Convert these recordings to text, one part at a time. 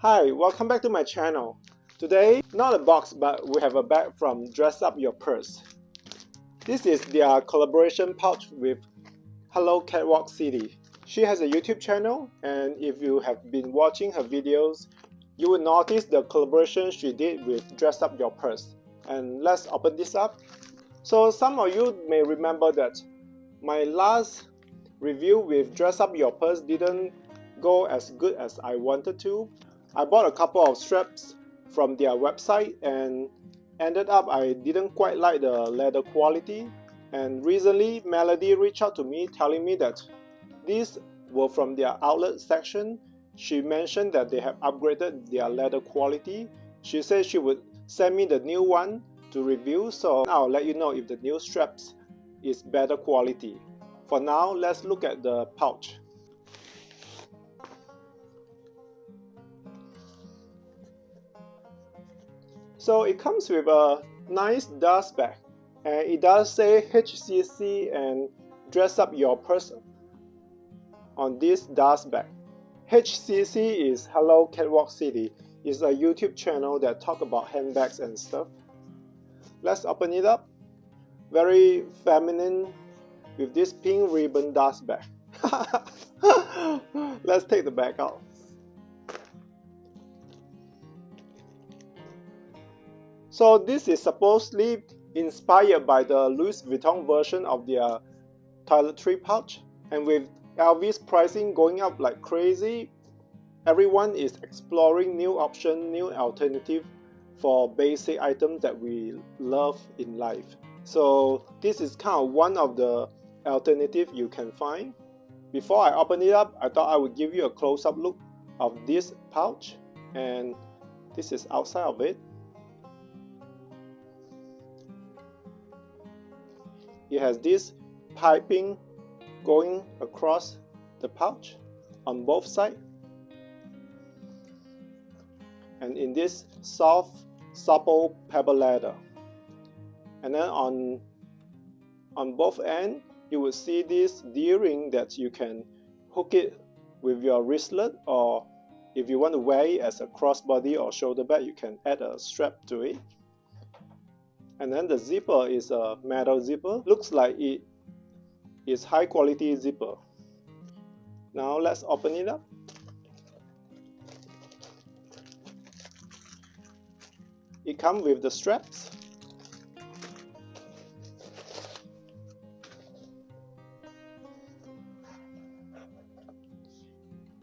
Hi, welcome back to my channel. Today, not a box, but we have a bag from Dress Up Your Purse. This is their collaboration pouch with HellowCatwalkCity. She has a YouTube channel, and if you have been watching her videos, you will notice the collaboration she did with Dress Up Your Purse. And let's open this up. So some of you may remember that my last review with Dress Up Your Purse didn't go as good as I wanted to. I bought a couple of straps from their website and ended up I didn't quite like the leather quality. And recently Melody reached out to me telling me that these were from their outlet section. She mentioned that they have upgraded their leather quality. She said she would send me the new one to review, so I'll let you know if the new straps is better quality. For now, let's look at the pouch. So it comes with a nice dust bag, and it does say HCC and Dress Up Your Purse on this dust bag. HCC is HellowCatwalkCity. It's a YouTube channel that talk about handbags and stuff. Let's open it up. Very feminine with this pink ribbon dust bag. Let's take the bag out. So this is supposedly inspired by the Louis Vuitton version of their Toiletry pouch, and with LV's pricing going up like crazy, everyone is exploring new options, new alternatives for basic items that we love in life. So this is kind of one of the alternatives you can find. Before I open it up, I thought I would give you a close-up look of this pouch, and this is outside of it. It has this piping going across the pouch on both sides, and in this soft, supple pebble leather. And then on both ends, you will see this D-ring that you can hook it with your wristlet, or if you want to wear it as a crossbody or shoulder bag, you can add a strap to it. And then the zipper is a metal zipper. Looks like it is high quality zipper. Now let's open it up. It comes with the straps.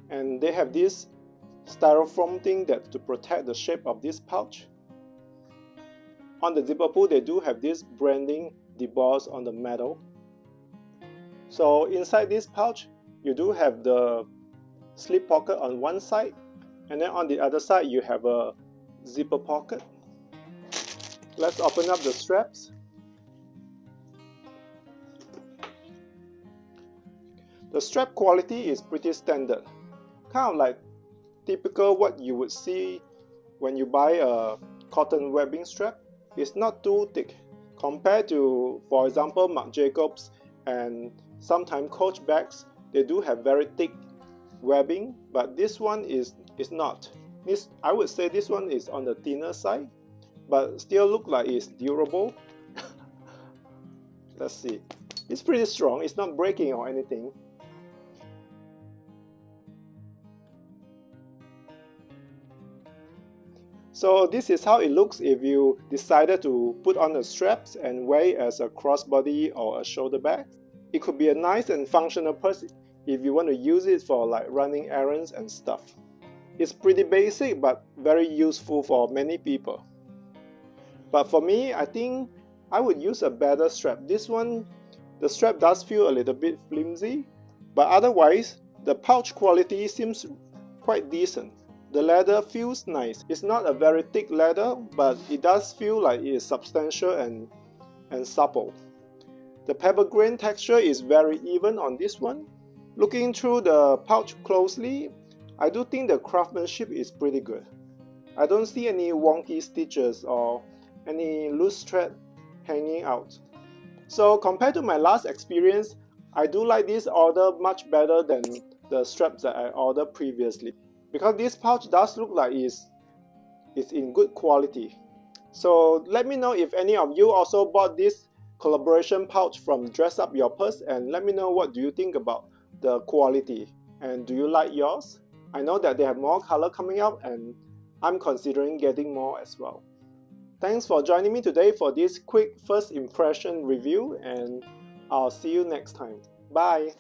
And they have this styrofoam thing that to protect the shape of this pouch. On the zipper pull, they do have this branding debossed on the metal. So inside this pouch, you do have the slip pocket on one side, and then on the other side you have a zipper pocket. Let's open up the straps. The strap quality is pretty standard, kind of like typical what you would see when you buy a cotton webbing strap. It's not too thick compared to, for example, Marc Jacobs and sometimes Coach bags. They do have very thick webbing, but this one is not. I would say this one is on the thinner side, but still look like it's durable. Let's see. It's pretty strong. It's not breaking or anything. So this is how it looks if you decided to put on the straps and wear it as a crossbody or a shoulder bag. It could be a nice and functional purse if you want to use it for like running errands and stuff. It's pretty basic but very useful for many people. But for me, I think I would use a better strap. This one, the strap does feel a little bit flimsy, but otherwise the pouch quality seems quite decent. The leather feels nice. It's not a very thick leather, but it does feel like it is substantial and supple. The pebble grain texture is very even on this one. Looking through the pouch closely, I do think the craftsmanship is pretty good. I don't see any wonky stitches or any loose thread hanging out. So compared to my last experience, I do like this order much better than the straps that I ordered previously. because this pouch does look like it's in good quality. So let me know if any of you also bought this collaboration pouch from Dress Up Your Purse, and let me know what do you think about the quality, and do you like yours? I know that they have more color coming out, and I'm considering getting more as well. Thanks for joining me today for this quick first impression review, and I'll see you next time. Bye!